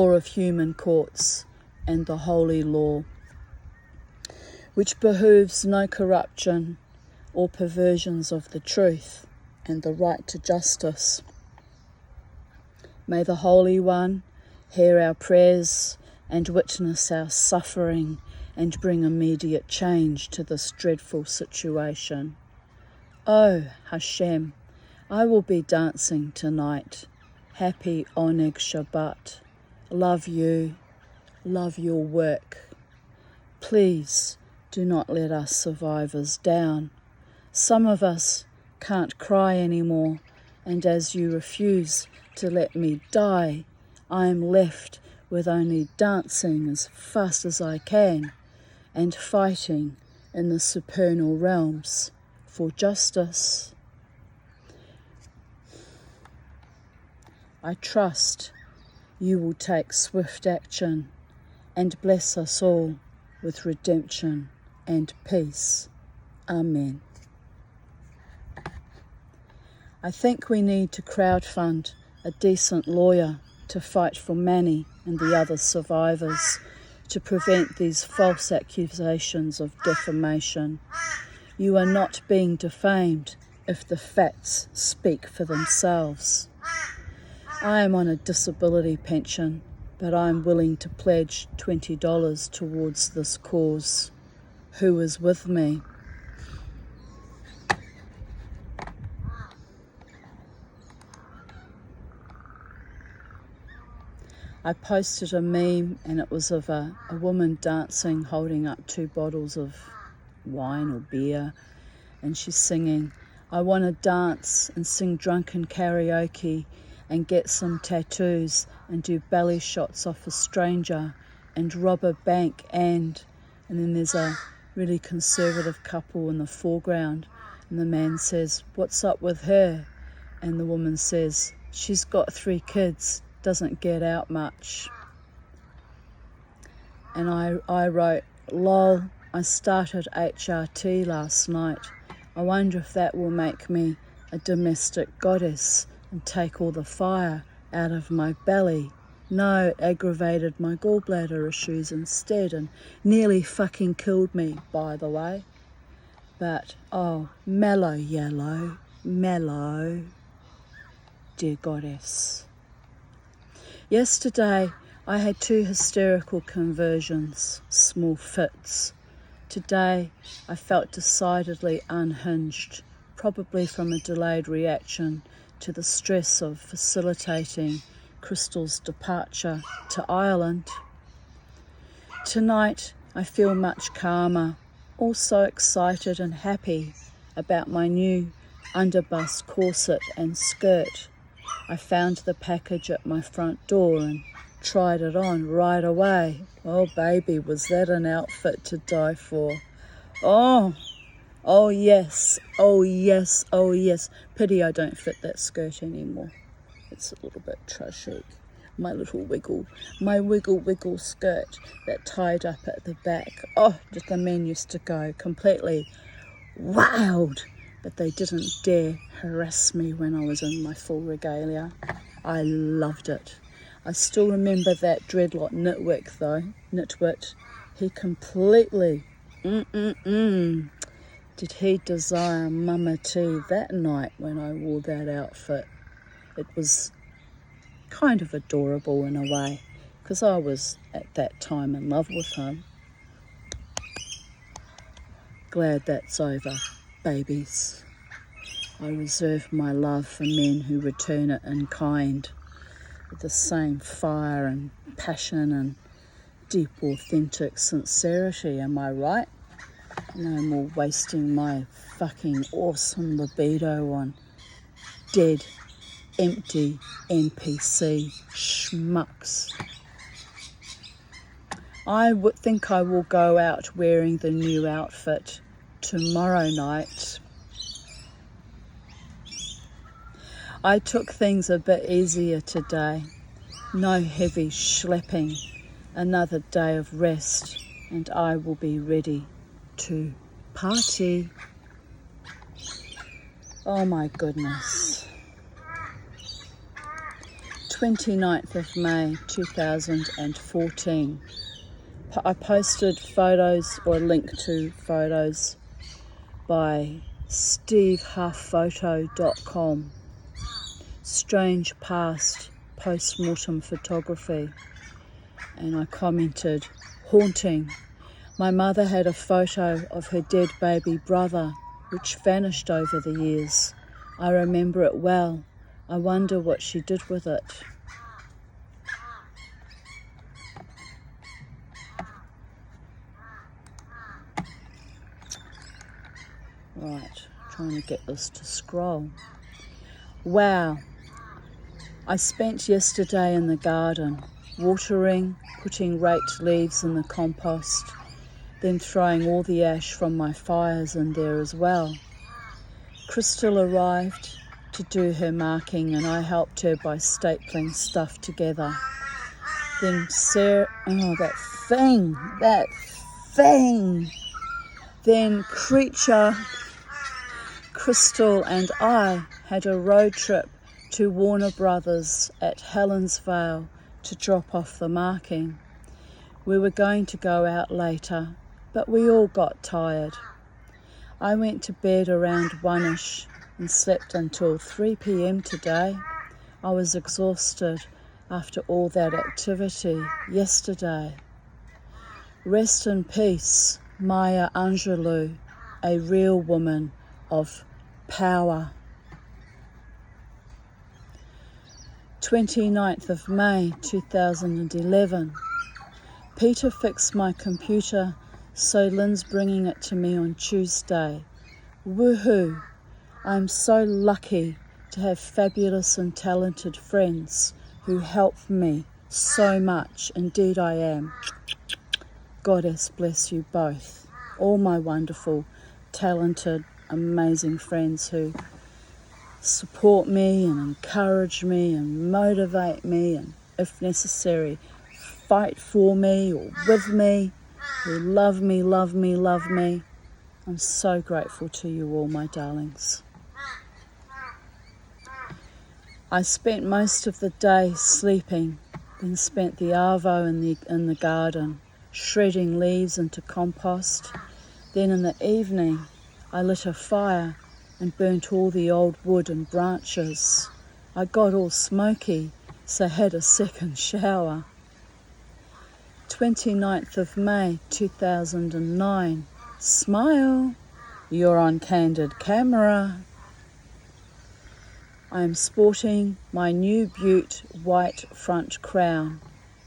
[SPEAKER 1] of human courts and the holy law, which behooves no corruption or perversions of the truth and the right to justice. May the Holy One hear our prayers and witness our suffering and bring immediate change to this dreadful situation. Oh, Hashem, I will be dancing tonight. Happy Oneg Shabbat. Love you. Love your work. Please do not let us survivors down. Some of us can't cry anymore, and as you refuse to let me die, I am left with only dancing as fast as I can and fighting in the supernal realms for justice. I trust you will take swift action and bless us all with redemption and peace. Amen. I think we need to crowdfund a decent lawyer to fight for Manny and the other survivors to prevent these false accusations of defamation. You are not being defamed if the facts speak for themselves. I am on a disability pension, but I am willing to pledge $20 towards this cause. who was with me. I posted a meme and it was of a woman dancing, holding up 2 bottles of wine or beer, and she's singing, "I want to dance and sing drunken karaoke and get some tattoos and do belly shots off a stranger and rob a bank and then there's a really conservative couple in the foreground, and the man says, "What's up with her?" And the woman says, "She's got 3 kids, doesn't get out much." And I wrote, "Lol, I started HRT last night. I wonder if that will make me a domestic goddess and take all the fire out of my belly. No, it aggravated my gallbladder issues instead and nearly fucking killed me, by the way. But, oh, mellow yellow, mellow, dear goddess." Yesterday, I had 2 hysterical conversions, small fits. Today, I felt decidedly unhinged, probably from a delayed reaction to the stress of facilitating Crystal's departure to Ireland. Tonight, I feel much calmer, also excited and happy about my new underbust corset and skirt. I found the package at my front door and tried it on right away. Oh baby, was that an outfit to die for. Oh yes, oh yes, oh yes. Pity I don't fit that skirt anymore. It's a little bit trashy. My wiggle skirt that tied up at the back. Oh, the men used to go completely wild, but they didn't dare harass me when I was in my full regalia. I loved it. I still remember that dreadlock nitwit. He completely, did he desire Mama T that night when I wore that outfit. It was kind of adorable in a way, because I was at that time in love with him. Glad that's over, babies. I reserve my love for men who return it in kind, with the same fire and passion and deep, authentic sincerity, am I right? No more wasting my fucking awesome libido on dead, empty NPC schmucks. I would think I will go out wearing the new outfit tomorrow night. I took things a bit easier today. No heavy schlepping. Another day of rest, and I will be ready to party. Oh my goodness. 29th of May 2014. I posted photos, or a link to photos, by stevehufpphoto.com. Strange past post-mortem photography. And I commented, haunting. My mother had a photo of her dead baby brother, which vanished over the years. I remember it well. I wonder what she did with it. Right, trying to get this to scroll. Wow. I spent yesterday in the garden, watering, putting raked leaves in the compost, then throwing all the ash from my fires in there as well. Crystal arrived to do her marking and I helped her by stapling stuff together. Then Sarah, that thing. Then Creature, Crystal and I had a road trip to Warner Brothers at Helensvale to drop off the marking. We were going to go out later, but we all got tired. I went to bed around 1ish and slept until 3 p.m. today. I was exhausted after all that activity yesterday. Rest in peace, Maya Angelou, a real woman of power. 29th of May 2011. Peter fixed my computer, so Lynn's bringing it to me on Tuesday. Woohoo! I'm so lucky to have fabulous and talented friends who help me so much. Indeed I am. Goddess bless you both. All my wonderful, talented, amazing friends who support me and encourage me and motivate me and, if necessary, fight for me or with me, who love me, love me, love me. I'm so grateful to you all, my darlings. I spent most of the day sleeping, then spent the arvo in the garden, shredding leaves into compost. Then in the evening, I lit a fire and burnt all the old wood and branches. I got all smoky, so had a second shower. 29th of May 2009. Smile, you're on candid camera. I am sporting my new Butte white front crown.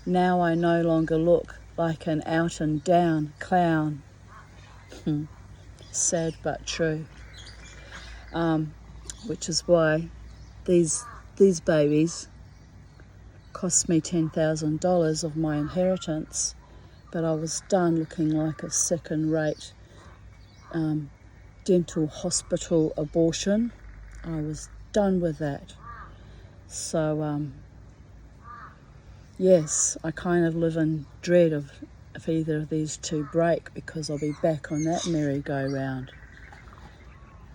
[SPEAKER 1] Now I no longer look like an out and down clown. Sad but true. Which is why these babies cost me $10,000 of my inheritance, but I was done looking like a second-rate dental hospital abortion. I was done with that. So yes, I kind of live in dread of if either of these two break, because I'll be back on that merry-go-round.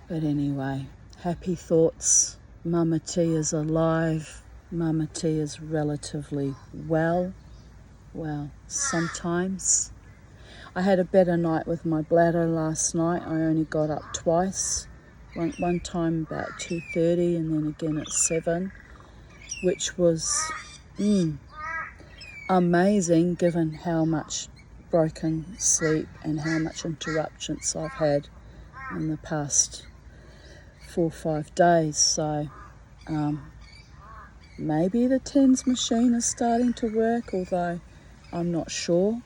[SPEAKER 1] But anyway, happy thoughts. Mama T is alive. Mama T is relatively well. Well, sometimes. I had a better night with my bladder last night. I only got up twice. One time about 2:30 and then again at 7, which was amazing given how much broken sleep and how much interruptions I've had in the past 4 or 5 days. So maybe the TENS machine is starting to work, although I'm not sure.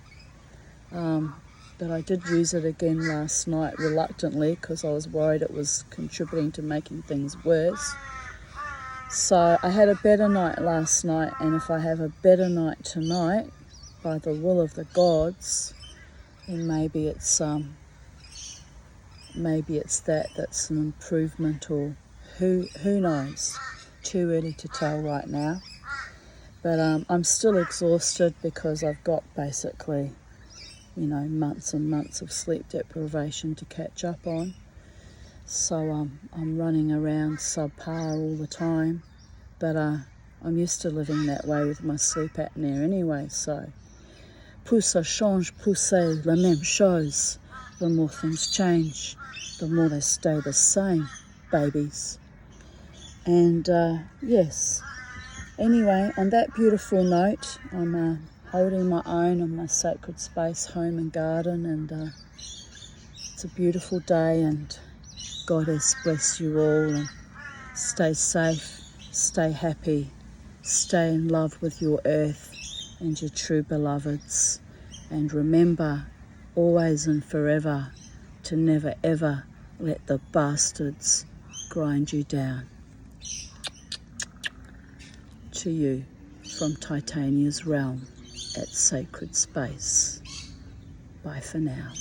[SPEAKER 1] But I did use it again last night reluctantly because I was worried it was contributing to making things worse. So I had a better night last night, and if I have a better night tonight, by the will of the gods, then maybe it's that's an improvement, or who knows. Too early to tell right now. But I'm still exhausted because I've got basically, months and months of sleep deprivation to catch up on. So I'm running around subpar all the time. But I'm used to living that way with my sleep apnea anyway. So plus ça change, plus c'est la même chose. The more things change, the more they stay the same, babies. And yes, anyway, on that beautiful note, I'm holding my own in my sacred space, home and garden, and it's a beautiful day, and Goddess bless you all, and stay safe, stay happy, stay in love with your earth and your true beloveds, and remember always and forever to never ever let the bastards grind you down. To you from Titania's realm at Sacred Space. Bye for now.